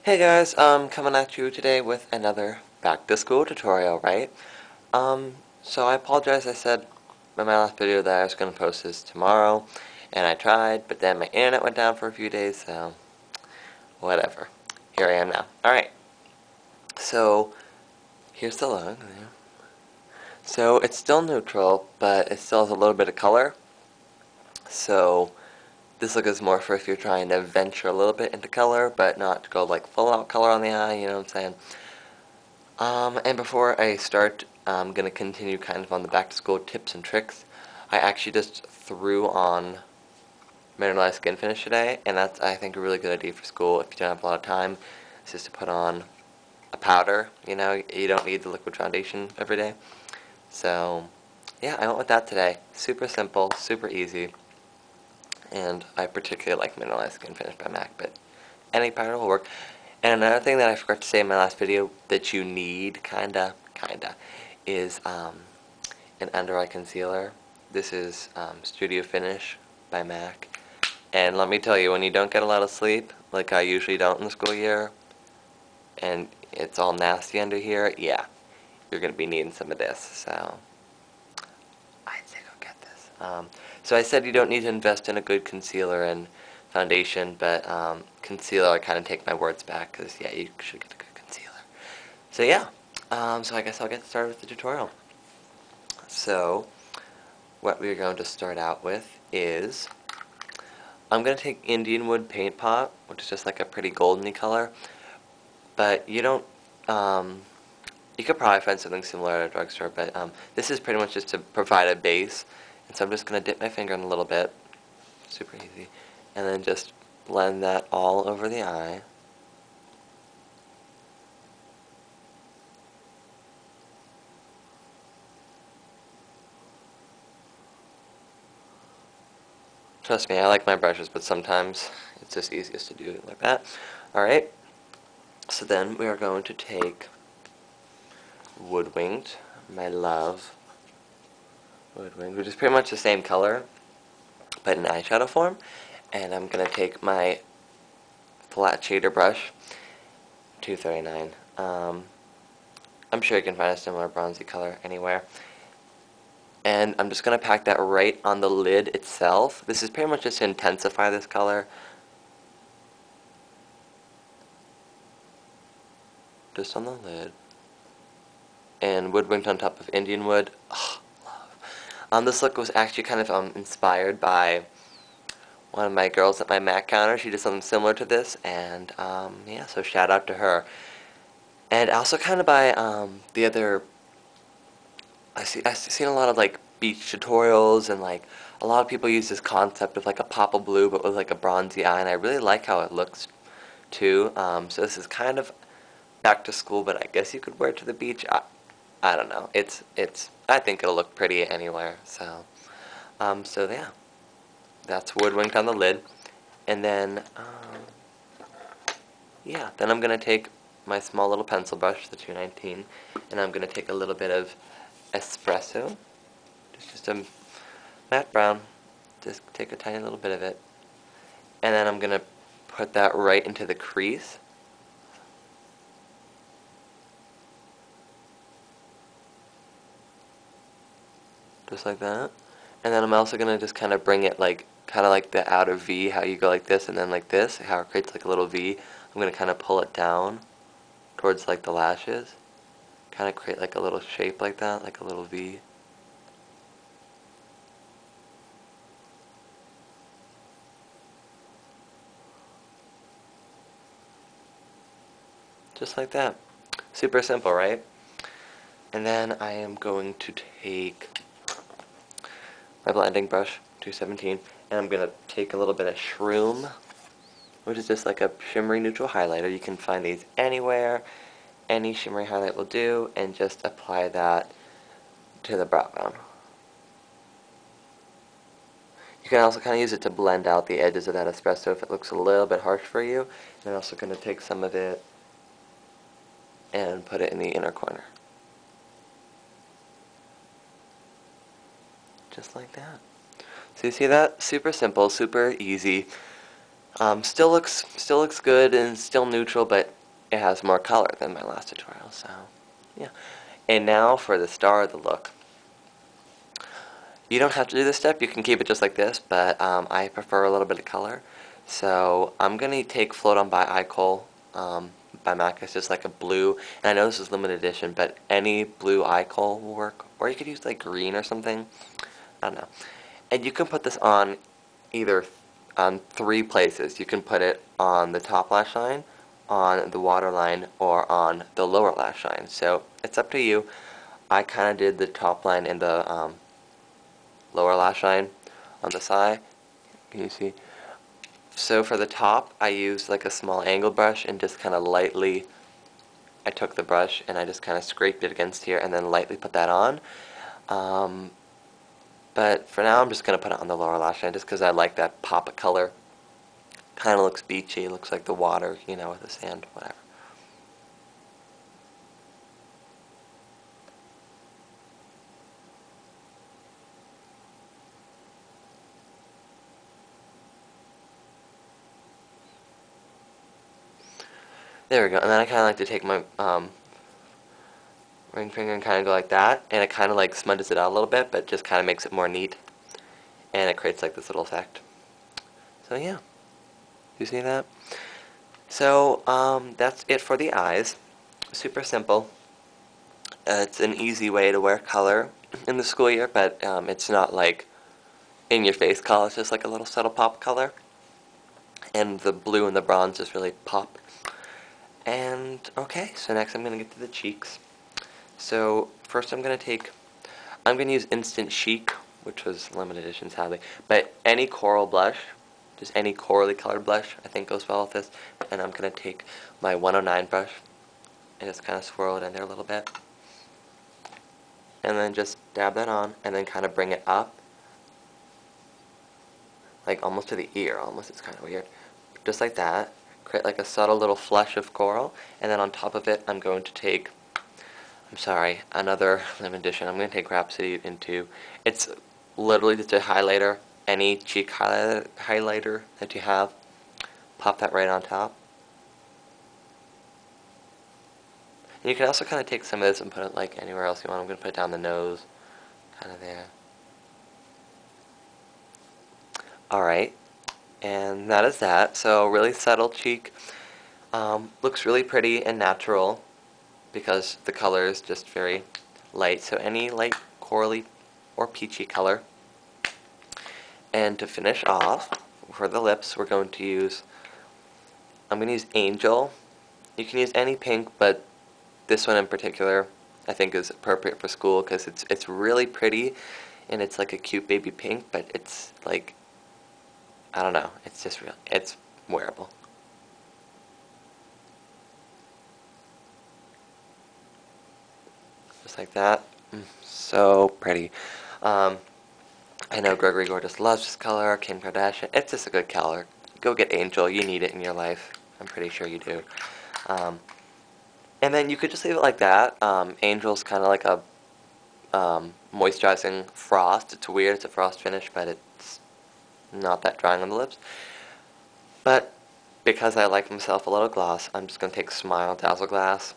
Hey guys, coming at you today with another back to school tutorial, right? So I apologize, I said in my last video that I was going to post this tomorrow, and I tried, but then my internet went down for a few days, so whatever. Here I am now. Alright, so here's the logo. So it's still neutral, but it still has a little bit of color, so this look is more for if you're trying to venture a little bit into color, but not go like full out color on the eye, you know what I'm saying? And before I start, I'm going to continue kind of on the back to school tips and tricks. I actually just threw on mineralized skin finish today, and that's, I think, a really good idea for school if you don't have a lot of time. It's just to put on a powder, you know, you don't need the liquid foundation every day. So, yeah, I went with that today. Super simple, super easy, and I particularly like mineralized skin finish by MAC, but any powder will work. And another thing that I forgot to say in my last video that you need, kinda, is an under eye concealer. This is Studio Finish by MAC. And let me tell you, when you don't get a lot of sleep, like I usually don't in the school year, and it's all nasty under here, yeah, you're going to be needing some of this. So, I'd say go get this. So I said you don't need to invest in a good concealer and foundation, but concealer, I kind of take my words back, because yeah, you should get a good concealer. So yeah, so I guess I'll get started with the tutorial. So, what we're going to start out with is, I'm going to take Indian Wood Paint Pot, which is just like a pretty goldeny color, but you don't, you could probably find something similar at a drugstore, but this is pretty much just to provide a base, and so I'm just going to dip my finger in a little bit, super easy, and then just blend that all over the eye. Trust me, I like my brushes, but sometimes it's just easiest to do it like that. Alright, so then we are going to take Woodwinged, my love, Woodwinged, which is pretty much the same color, but in eyeshadow form. And I'm going to take my flat shader brush, 239. I'm sure you can find a similar bronzy color anywhere. And I'm just going to pack that right on the lid itself. This is pretty much just to intensify this color. Just on the lid. And Woodwinked on top of Indian Wood. Oh, love. This look was actually kind of inspired by one of my girls at my Mac counter. She did something similar to this, and yeah, so shout out to her. And also kind of by the other, I've seen a lot of like beach tutorials, and like a lot of people use this concept of like a pop of blue but with like a bronzy eye, and I really like how it looks too. So this is kind of back to school, but I guess you could wear it to the beach. I don't know. I think it'll look pretty anywhere. So so yeah, that's Woodwinked on the lid, and then yeah, then I'm gonna take my small little pencil brush, the 219, and I'm gonna take a little bit of espresso, just a matte brown, just take a tiny little bit of it, and then I'm gonna put that right into the crease. Just like that. And then I'm also gonna just kind of bring it like, kind of like the outer V, how you go like this and then like this, how it creates like a little V. I'm gonna kind of pull it down towards like the lashes, kind of create like a little shape like that, like a little V. Just like that. Super simple, right? And then I am going to take my blending brush, 217, and I'm going to take a little bit of Shroom, which is just like a shimmery neutral highlighter. You can find these anywhere. Any shimmery highlight will do, and just apply that to the brow bone. You can also kind of use it to blend out the edges of that espresso if it looks a little bit harsh for you. And I'm also going to take some of it and put it in the inner corner. Just like that. So you see that? Super simple, super easy. Still looks good and still neutral, but it has more color than my last tutorial. So yeah. And now for the star of the look. You don't have to do this step. You can keep it just like this, but I prefer a little bit of color. So I'm gonna take Float On by iCole by MAC. It's just like a blue, and I know this is limited edition, but any blue iCole will work. Or you could use like green or something. I don't know. And you can put this on either on three places. You can put it on the top lash line, on the waterline, or on the lower lash line. So it's up to you. I kind of did the top line and the lower lash line on the side. Can you see? So for the top, I used like a small angle brush and just kind of lightly, I took the brush and I just kind of scraped it against here and then lightly put that on. Um, but for now, I'm just going to put it on the lower lash line just because I like that pop of color. Kind of looks beachy, looks like the water, you know, with the sand, whatever. There we go. And then I kind of like to take my ring finger and kind of go like that, and it kind of like smudges it out a little bit, but just kind of makes it more neat, and it creates like this little effect. So yeah, you see that? So that's it for the eyes. Super simple. It's an easy way to wear color in the school year, but it's not like in your face color. It's just like a little subtle pop color, and the blue and the bronze just really pop. And okay, so next I'm gonna get to the cheeks. So first I'm going to use Instant Chic, which was limited edition sadly, but any coral blush, just any corally colored blush, I think goes well with this. And I'm going to take my 109 brush and just kind of swirl it in there a little bit. And then just dab that on and then kind of bring it up, like almost to the ear, almost, it's kind of weird. Just like that, create like a subtle little flush of coral, and then on top of it I'm going to take another limited edition. I'm going to take Rhapsody into, it's literally just a highlighter, any cheek highlighter that you have, pop that right on top. And you can also kind of take some of this and put it like anywhere else you want. I'm going to put it down the nose, kind of there. Alright, and that is that. So really subtle cheek, looks really pretty and natural, because the color is just very light, so any light corally or peachy color. And to finish off, for the lips, I'm going to use Angel. You can use any pink, but this one in particular I think is appropriate for school because it's really pretty, and it's like a cute baby pink, but it's like, I don't know, it's just real, it's wearable. Just like that. So pretty. I know Gregory Gorgeous loves this color, Kim Kardashian. It's just a good color. Go get Angel. You need it in your life. I'm pretty sure you do. And then you could just leave it like that. Angel's kind of like a moisturizing frost. It's weird. It's a frost finish, but it's not that drying on the lips. But because I like myself a little gloss, I'm just going to take Smile Dazzle Glass